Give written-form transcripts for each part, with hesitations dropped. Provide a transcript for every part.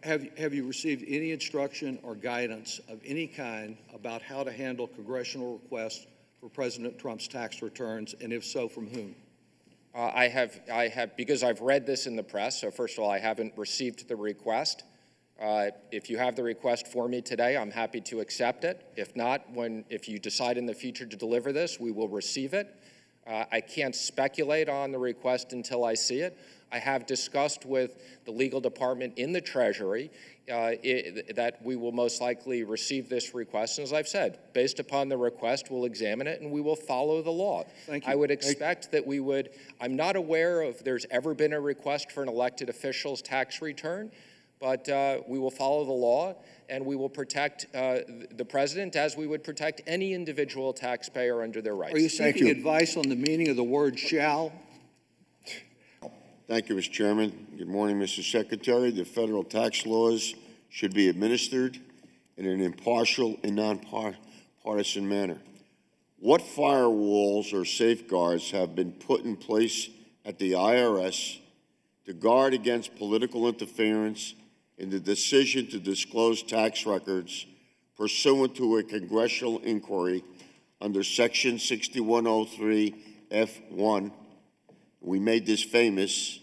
Have you received any instruction or guidance of any kind about how to handle congressional requests for President Trump's tax returns, and if so, from whom? I have, because I've read this in the press. So first of all, I haven't received the request. If you have the request for me today, I'm happy to accept it. If not, if you decide in the future to deliver this, we will receive it. I can't speculate on the request until I see it. I have discussed with the legal department in the Treasury that we will most likely receive this request. And as I've said, based upon the request, we'll examine it and we will follow the law. Thank you. I would expect that we would. I'm not aware of there's ever been a request for an elected official's tax return, but we will follow the law and we will protect the president as we would protect any individual taxpayer under their rights. Are you seeking advice on the meaning of the word shall? Thank you, Mr. Chairman. Good morning, Mr. Secretary. The federal tax laws should be administered in an impartial and nonpartisan manner. What firewalls or safeguards have been put in place at the IRS to guard against political interference in the decision to disclose tax records pursuant to a congressional inquiry under Section 6103 F1? We made this famous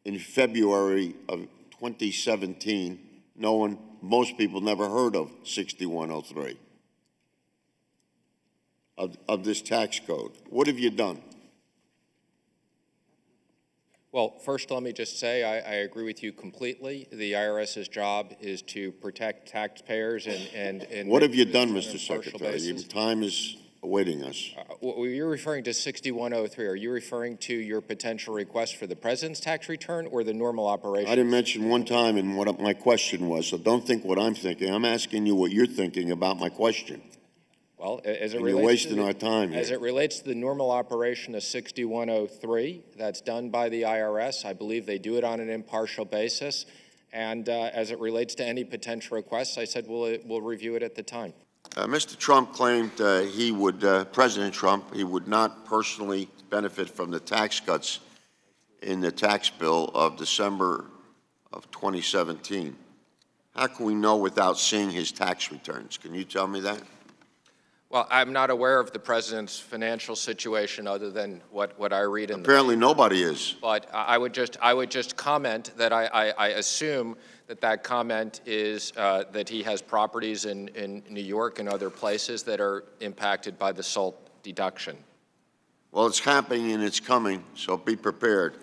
in February of 2017. Most people never heard of 6103, of this tax code. What have you done? Well, first, let me just say I agree with you completely. The IRS's job is to protect taxpayers and what have you done, Mr. Secretary? Time is awaiting us. You're referring to 6103. Are you referring to your potential request for the president's tax return or the normal operation? I didn't mention one time in what my question was, so don't think what I'm thinking. I'm asking you what you're thinking about my question. Well, as it relates you're wasting our time here. As it relates to the normal operation of 6103, that's done by the IRS. I believe they do it on an impartial basis. And as it relates to any potential requests, I said we'll review it at the time. Mr. Trump claimed President Trump, he would not personally benefit from the tax cuts in the tax bill of December of 2017. How can we know without seeing his tax returns? Can you tell me that? Well, I'm not aware of the president's financial situation other than what I read in Apparently nobody is. But I would just comment that I assume that comment is that he has properties in New York and other places that are impacted by the SALT deduction. Well, it's happening and it's coming, so be prepared.